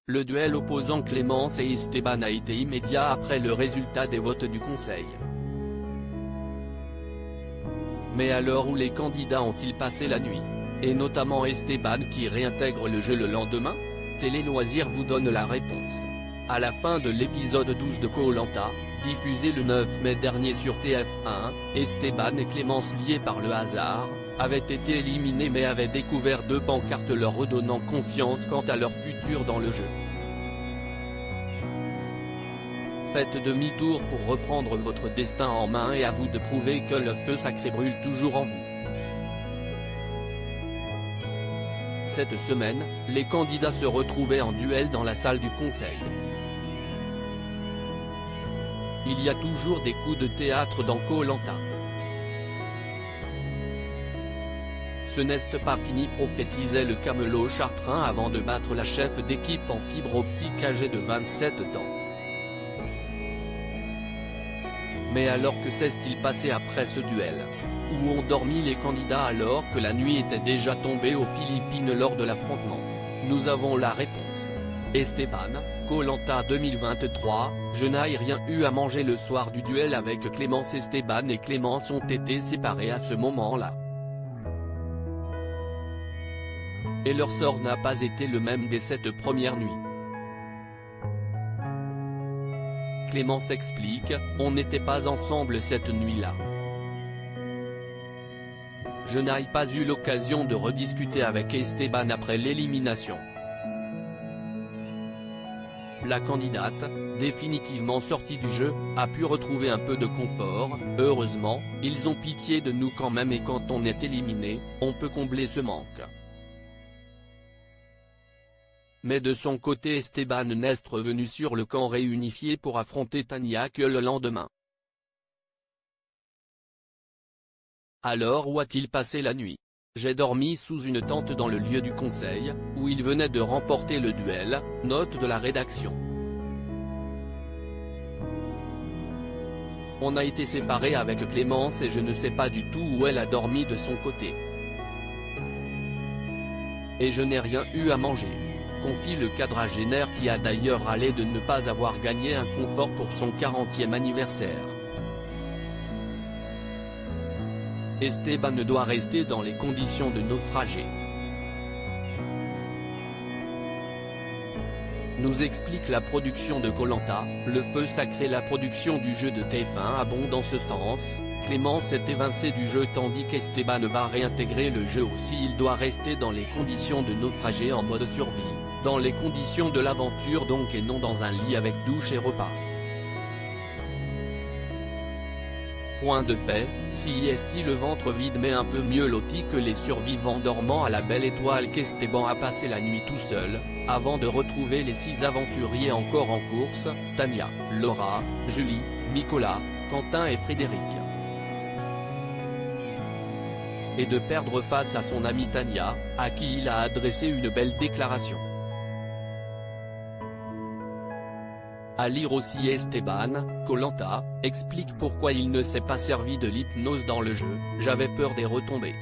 Le duel opposant Clémence et Esteban a été immédiat après le résultat des votes du Conseil. Mais alors où les candidats ont-ils passé la nuit? Et notamment Esteban qui réintègre le jeu le lendemain? Télé Loisirs vous donne la réponse. À la fin de l'épisode 12 de Koh-Lanta, diffusé le 9 mai dernier sur TF1, Esteban et Clémence, liés par le hasard, avaient été éliminés mais avaient découvert deux pancartes leur redonnant confiance quant à leur futur dans le jeu. Faites demi-tour pour reprendre votre destin en main et à vous de prouver que le feu sacré brûle toujours en vous. Cette semaine, les candidats se retrouvaient en duel dans la salle du Conseil. Il y a toujours des coups de théâtre dans Koh-Lanta. Ce n'est pas fini, prophétisait le camelot chartrain avant de battre la chef d'équipe en fibre optique âgée de 27 ans. Mais alors que s'est-il passé après ce duel? Où ont dormi les candidats alors que la nuit était déjà tombée aux Philippines lors de l'affrontement? Nous avons la réponse. Esteban, Koh-Lanta 2023, je n'ai rien eu à manger le soir du duel avec Clémence. Esteban et Clémence ont été séparés à ce moment-là. Et leur sort n'a pas été le même dès cette première nuit. Clémence explique, on n'était pas ensemble cette nuit-là. Je n'ai pas eu l'occasion de rediscuter avec Esteban après l'élimination. La candidate, définitivement sortie du jeu, a pu retrouver un peu de confort. Heureusement, ils ont pitié de nous quand même et quand on est éliminé, on peut combler ce manque. Mais de son côté Esteban n'est revenu sur le camp réunifié pour affronter Tania que le lendemain. Alors où a-t-il passé la nuit? J'ai dormi sous une tente dans le lieu du Conseil, où il venait de remporter le duel, note de la rédaction. On a été séparés avec Clémence et je ne sais pas du tout où elle a dormi de son côté. Et je n'ai rien eu à manger, confie le quadragénaire qui a d'ailleurs râlé de ne pas avoir gagné un confort pour son 40e anniversaire. Esteban doit rester dans les conditions de naufragé. Nous explique la production de Koh-Lanta, le feu sacré. La production du jeu de TF1 abonde dans ce sens. Clémence est évincée du jeu tandis qu'Esteban va réintégrer le jeu aussi. Il doit rester dans les conditions de naufragé en mode survie, dans les conditions de l'aventure donc et non dans un lit avec douche et repas. Point de fait, si est le ventre vide mais un peu mieux loti que les survivants dormant à la belle étoile qu'Esteban a passé la nuit tout seul, avant de retrouver les 6 aventuriers encore en course, Tania, Laura, Julie, Nicolas, Quentin et Frédéric. Et de perdre face à son amie Tania, à qui il a adressé une belle déclaration. À lire aussi Esteban, Koh-Lanta, explique pourquoi il ne s'est pas servi de l'hypnose dans le jeu, j'avais peur des retombées.